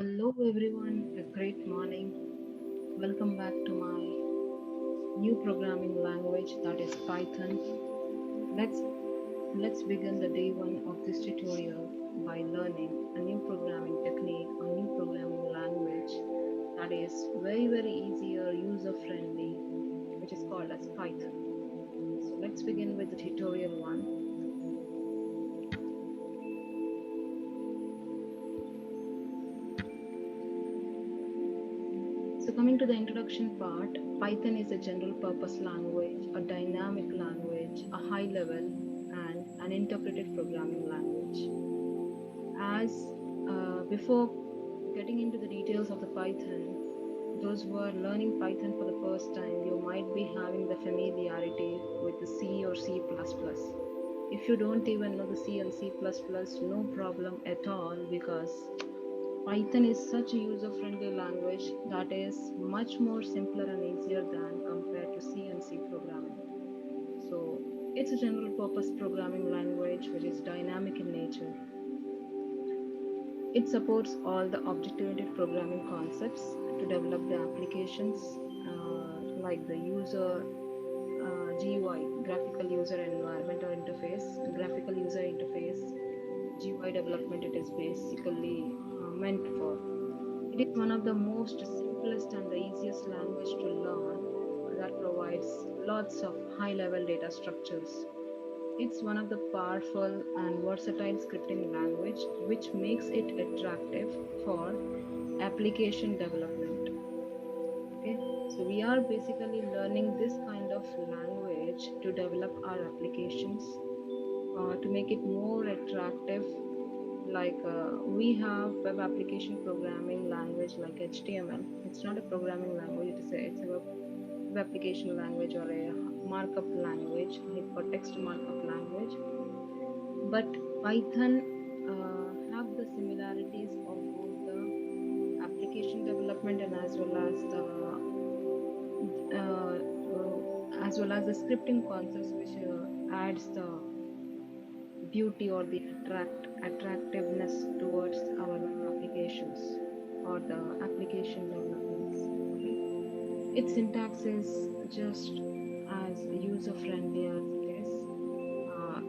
Hello everyone, a great morning. Welcome back to my new programming language that is Python. Let's let's begin the day one of this tutorial by learning a new programming technique, a new programming language that is very easier, user friendly, which is called as Python. So let's begin with the tutorial one. So coming to the introduction part, Python is a general purpose language, a dynamic language, a high level and an interpreted programming language. As before getting into the details of the Python, those who are learning Python for the first time, you might be having the familiarity with the C or C++. If you don't even know the C and C++, no problem at all, because Python is such a user-friendly language that is much more simpler and easier than compared to C and C programming. So it's a general purpose programming language which is dynamic in nature. It supports all the object-oriented programming concepts to develop the applications like the user GUI, graphical user environment or interface, graphical user interface, GUI development it is basically meant for. It is one of the most simplest and the easiest language to learn that provides lots of high-level data structures. It's one of the powerful and versatile scripting language which makes it attractive for application development. Okay, so we are basically learning this kind of language to develop our applications, to make it more attractive. Like we have web application programming language like HTML. It's not a programming language, it's a web application language or a markup language, hypertext markup language. But Python have the similarities of both the application development and as well as the scripting concepts, which adds the beauty or the attractiveness towards our web applications or the application developments. Okay, its syntax is just as user friendly as it is.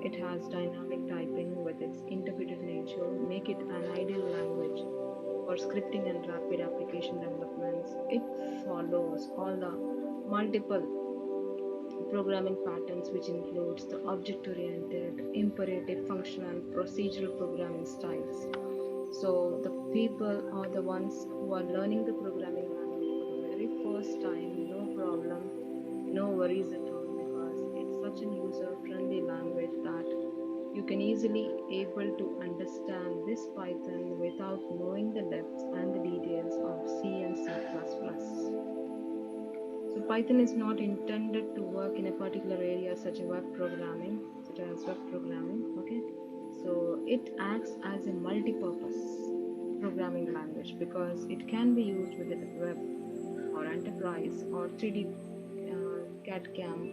It has dynamic typing with its interpreted nature, make it an ideal language for scripting and rapid application developments. It follows all the multiple programming patterns, which includes the object-oriented, imperative, functional, procedural programming styles. So the people are the ones who are learning the programming language for the very first time, no problem, no worries at all, because it's such an user-friendly language that you can easily able to understand this Python without knowing the depths and the details of C and C++. So Python is not intended to work in a particular area such as web programming. Okay, so it acts as a multi-purpose programming language because it can be used within the web or enterprise or 3D CAD/CAM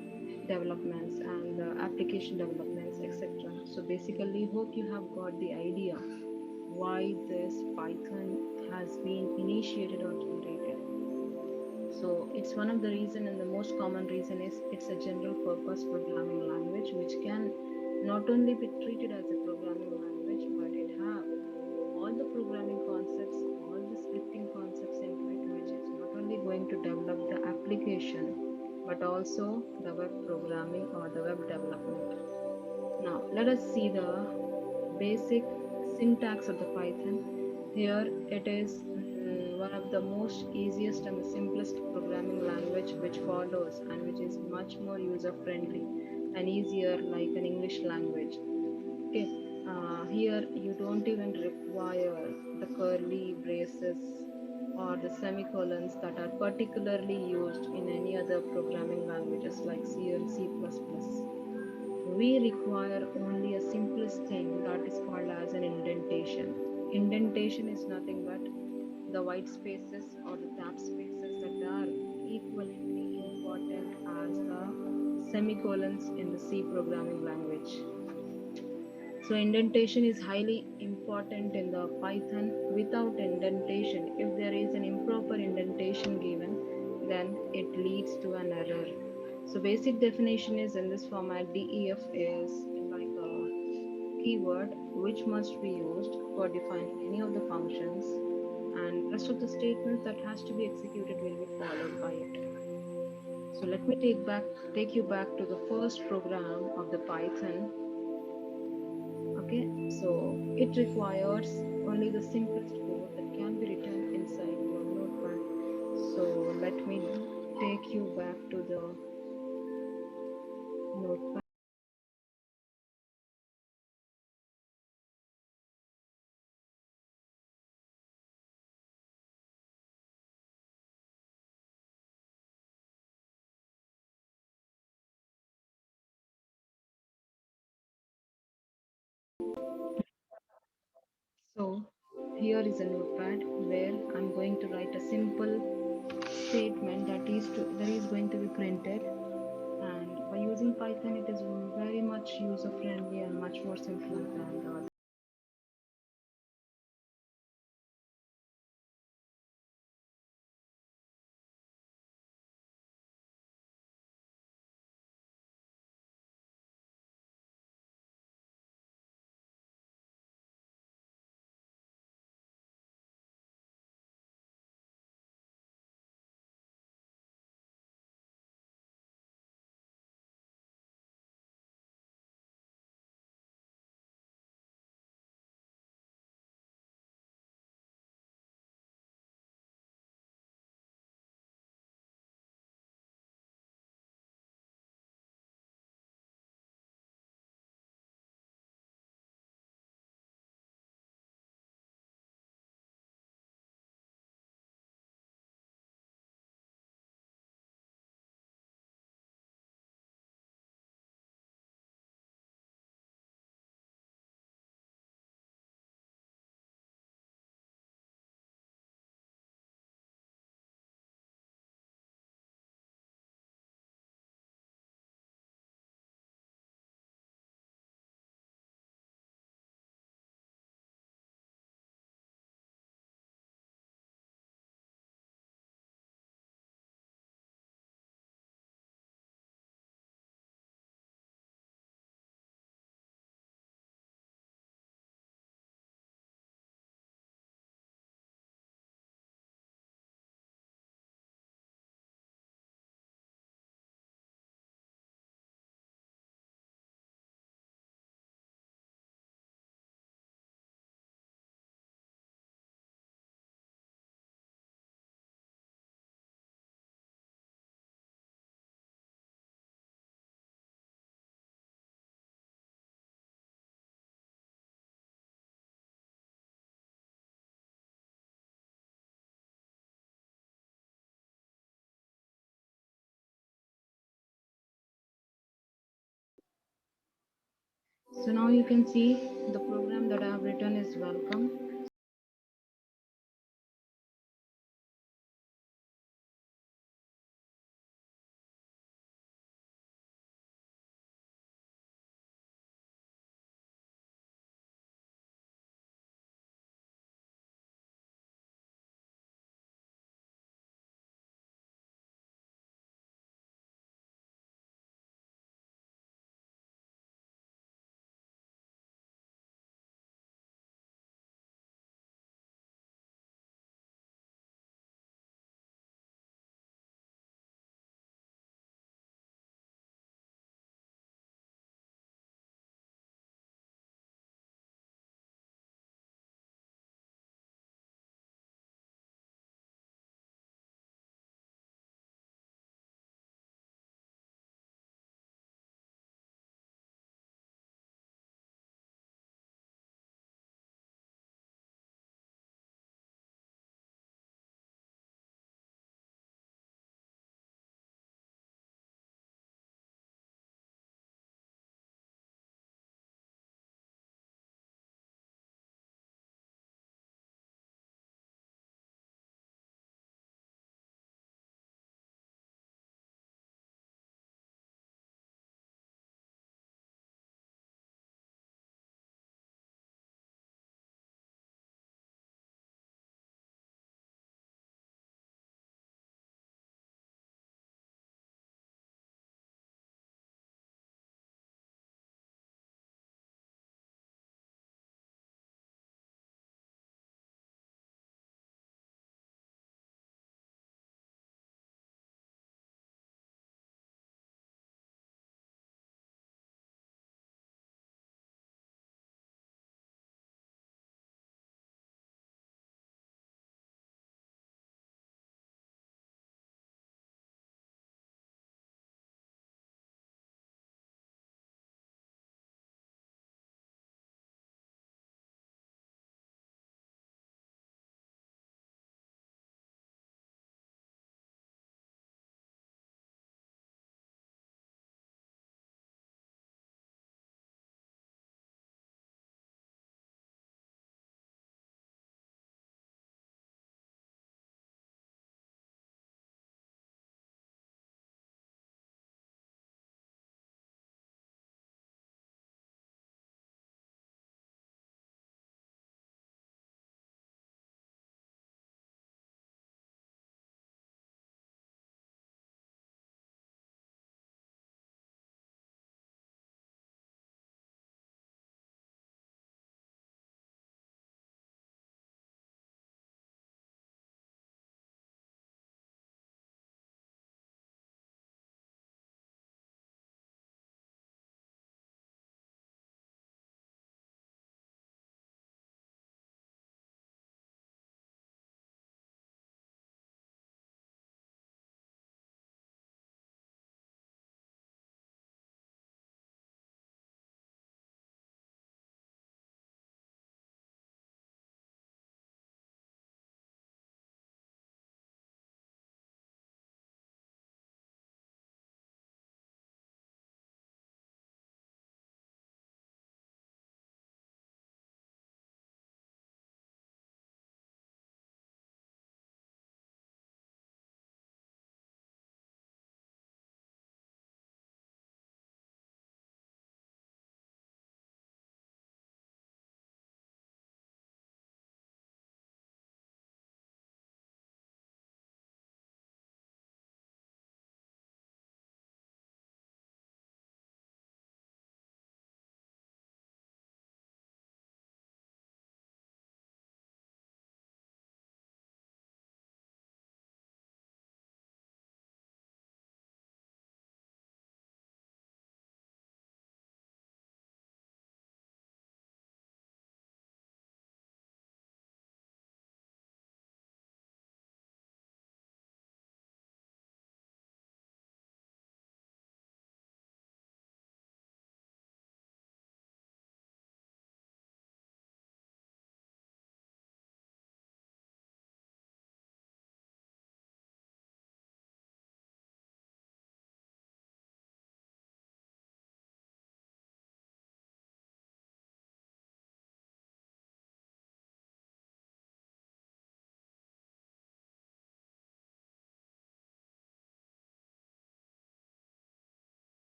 developments and application developments, etc. So basically, hope you have got the idea why this Python has been initiated or generated. So it's one of the reason, and the most common reason is it's a general purpose programming language which can not only be treated as a programming language, but it have all the programming concepts, all the scripting concepts into it, which is not only going to develop the application but also the web programming or the web development. Now let us see the basic syntax of the Python. Here it is one of the most easiest and the simplest programming language which follows and which is much more user friendly and easier like an English language. Okay, here you don't even require the curly braces or the semicolons that are particularly used in any other programming languages like C and C++. We require only a simplest thing that is called as an indentation. Indentation is nothing but the white spaces or the tab spaces that are equivalently important as the semicolons in the C programming language. So indentation is highly important in the Python. Without indentation, if there is an improper indentation given, then it leads to an error. So basic definition is in this format. DEF is like a keyword which must be used for defining any of the functions, and rest of the statements that has to be executed will be followed by it. So let me take you back to the first program of the Python. Okay, so it requires only the simplest code that can be written inside your notepad. So let me take you back to the notepad. So here is a notepad where I'm going to write a simple statement that is going to be printed. And by using Python, it is very much user friendly and much more simpler than the other. So now you can see the program that I have written is welcome.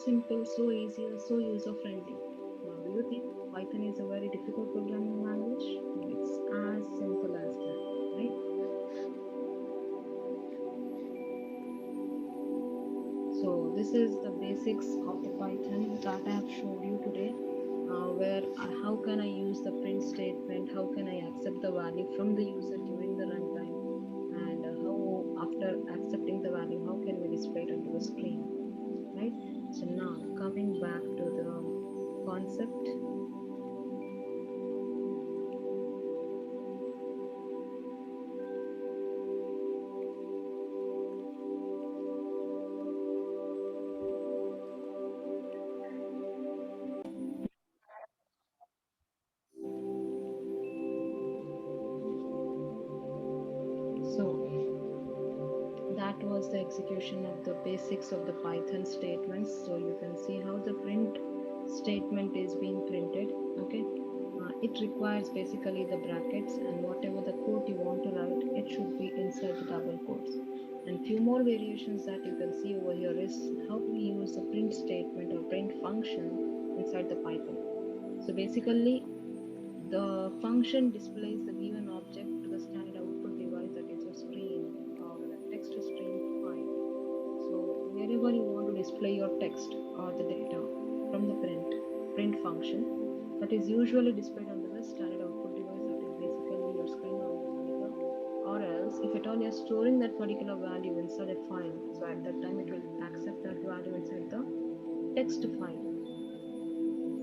simple, so easy, so user friendly. Now, do you think Python is a very difficult programming language? It's as simple as that, right? So this is the basics of the Python that I have showed you today. Where how can I use the print statement? How can I accept the value from the user during the runtime? And how after accepting the value, how can we display it onto the screen? Right. So now coming back to the concept. So that was the execution of the basics of the Python statements. So you can see how the print statement is being printed. Okay. It requires basically the brackets, and whatever the code you want to write, it should be inside the double quotes. And few more variations that you can see over here is how we use the print statement or print function inside the Python. So basically, the function displays the given object to the standard output device, that is your screen or the text stream file. So wherever you want to display your text or the data from the print function, that is usually displayed on the standard output device, that is basically your screen or your monitor. Or else, if at all you're storing that particular value inside a file, so at that time it will accept that value inside the text file.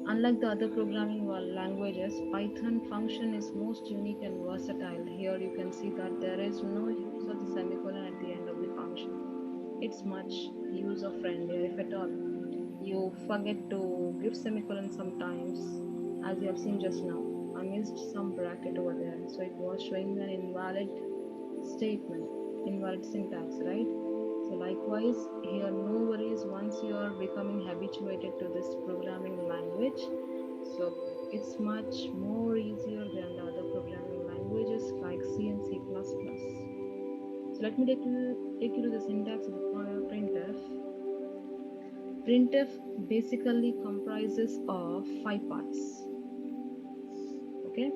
Unlike the other programming languages, Python function is most unique and versatile. Here you can see that there is no use of the semicolon at the end of the function. It's much user friendly. If at all you forget to give semicolon sometimes, as you have seen just now, I missed some bracket over there, so it was showing an invalid statement, invalid syntax, right? So likewise, here no worries once you are becoming habituated to this programming language. So it's much more easier than the other programming languages like C and C++. So let me take you to the syntax of the printf. Printf basically comprises of 5 parts. Okay,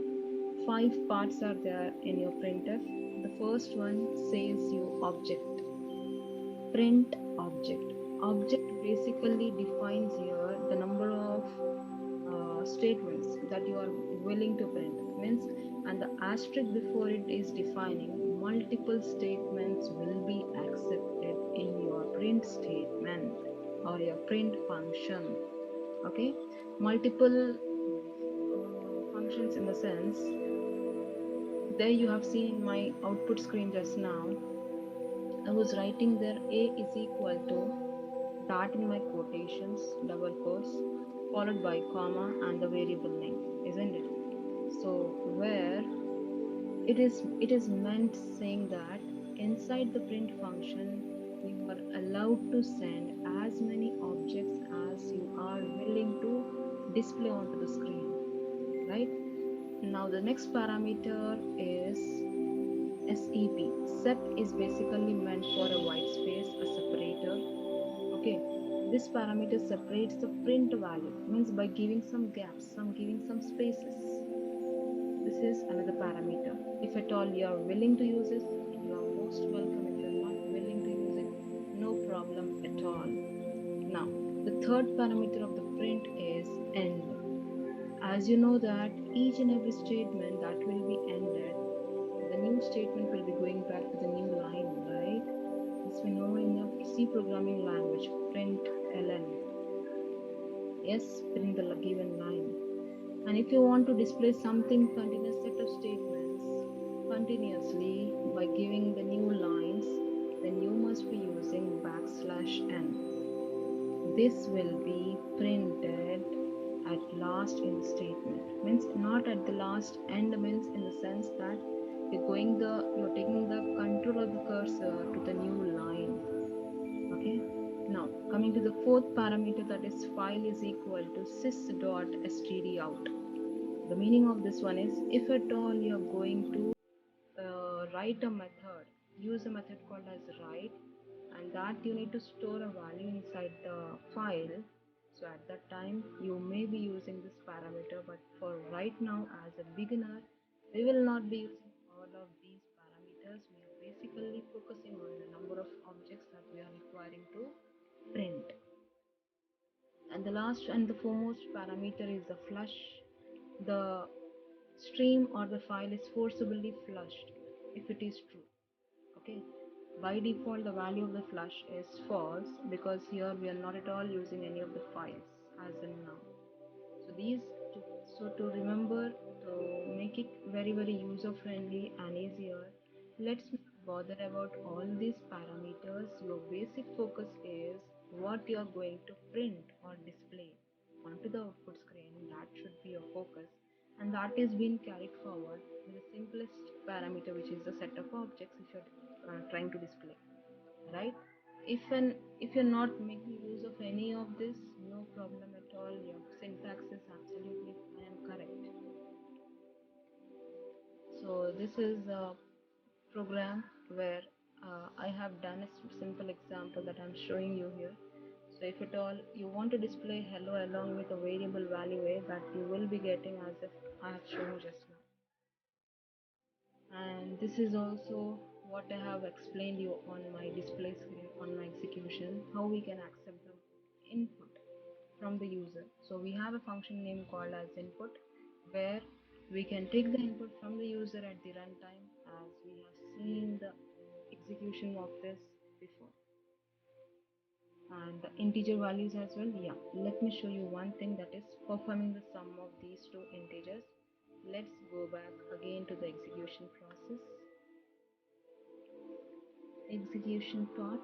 5 parts are there in your printf. The first one says you object. Print object. Object basically defines here the number of statements that you are willing to print, means, and the asterisk before it is defining multiple statements will be accepted in your print statement or your print function. Okay, multiple functions in the sense, there you have seen in my output screen just now, I was writing there a is equal to dot in my quotations, double quotes, followed by comma and the variable name, isn't it? So where it is meant saying that inside the print function you are allowed to send as many objects as you are willing to display onto the screen, right? Now the next parameter is SEP. SEP is basically meant for a white space, a separator. Okay, this parameter separates the print value, means by giving some gaps, giving some spaces. This is another parameter. If at all you are willing to use it, you are most welcome. If you are not willing to use it, no problem at all. Now the third parameter of the print is end. As you know that each and every statement that will be ended, the new statement will be going back to the new line, right? As we know in the C programming language, print ln. Yes, print the given line. And if you want to display something continuous set of statements continuously by giving the new lines, then you must be using \n. This will be printed at last in the statement, means not at the last end, means in the sense that you're taking the control of the cursor to the new line. Okay, now coming to the fourth parameter, that is file is equal to sys.stdout. The meaning of this one is, if at all you're going to write a method, use a method called as write, and that you need to store a value inside the file. So at that time, you may be using this parameter, but for right now, as a beginner, we will not be using all of these parameters. We are basically focusing on the number of objects that we are requiring to print. And the last and the foremost parameter is the flush. The stream or the file is forcibly flushed if it is true. Okay, by default the value of the flush is false because here we are not at all using any of the files as in now. So these to, so to remember, to make it very user friendly and easier, let's not bother about all these parameters. Your basic focus is what you are going to print or display onto the output screen. That should be your focus, and that is being carried forward with the simplest parameter, which is the set of objects if you're trying to display, right? If you're not making use of any of this, no problem at all, your syntax is absolutely fine and correct. So this is a program where I have done a simple example that I'm showing you here. So if at all you want to display hello along with a variable value a, that you will be getting as if I have shown just now. And this is also what I have explained you on my display screen on my execution, how we can accept the input from the user. So we have a function name called as input, where we can take the input from the user at the runtime, as we have seen the execution of this before, and the integer values as well. Yeah, let me show you one thing, that is performing the sum of these two integers. Let's go back again to the execution process, execution part.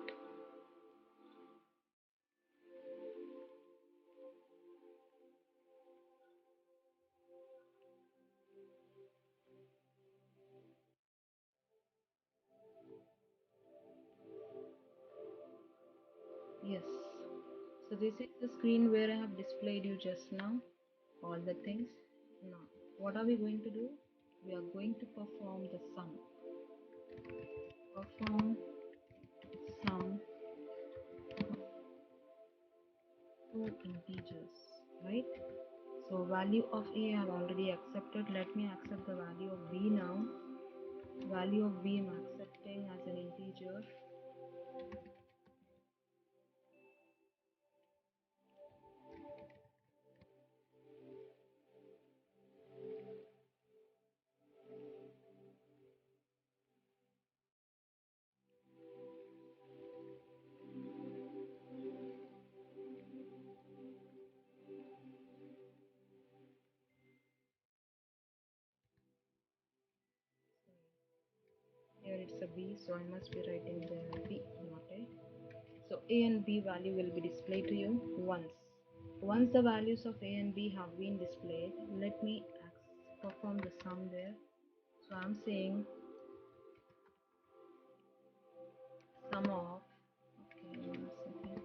Yes, so this is the screen where I have displayed you just now all the things. Now what are we going to do? We are going to perform the sum, perform sum two integers, right? So value of a I have already accepted. Let me accept the value of b now. Value of b I'm accepting as an integer. Here it's a b, so I must be writing the b, not a. So a and b value will be displayed to you once. Once the values of a and b have been displayed, let me perform the sum there. So I'm saying sum of, okay, 1 second,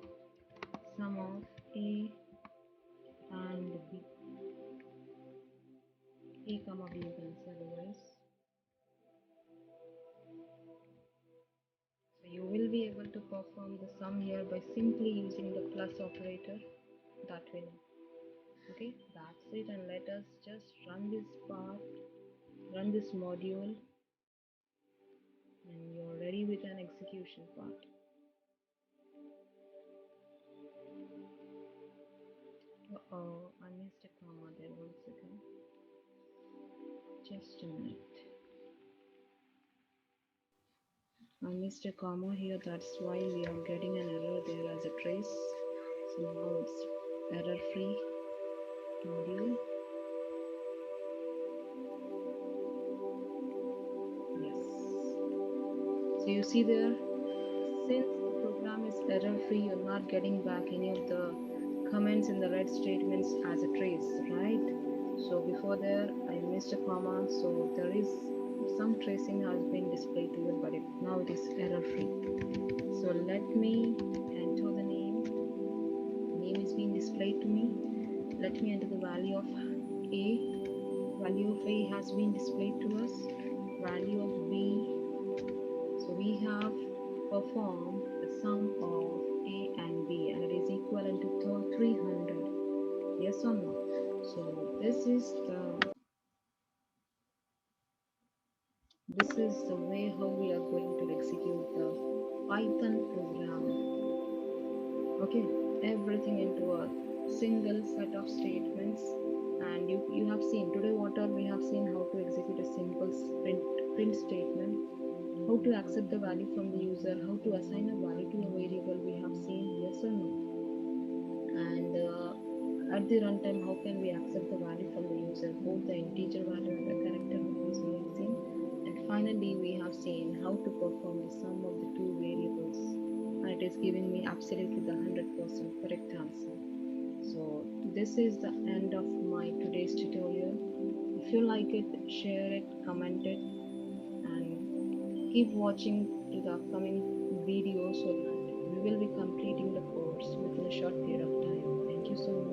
sum of a and b, a comma b, you can say otherwise. So you will be able to perform the sum here by simply using the plus operator that we know. Okay, that's it, and let us just run this part, run this module, and you're ready with an execution part. Oh, I missed a comma there, 1 second. Just a minute. I missed a comma here, that's why we are getting an error there as a trace. So now it's error free module. Yes. So you see there, since the program is error free, you're not getting back any of the comments in the red statements as a trace, right? So before there I missed a comma, so there is some tracing has been displayed to you, but now it is error free. So let me enter the name. Name is being displayed to me. Let me enter the value of a. Value of a has been displayed to us. Value of b. So we have performed the sum of a and b, and it is equivalent to 300. Yes or no? So this is the way how we are going to execute the Python program. Okay, everything into a single set of statements. And you have seen today what all we have seen: how to execute a simple print statement, how to accept the value from the user, how to assign a value to a variable. We have seen, yes or no? And at the runtime, how can we accept the value from the user, both the integer value and the character values we have seen. And finally, we have seen how to perform the sum of the two variables, and it is giving me absolutely the 100% correct answer. So this is the end of my today's tutorial. If you like it, share it, comment it, and keep watching to the upcoming video so that we will be completing the course within a short period of time. Thank you so much.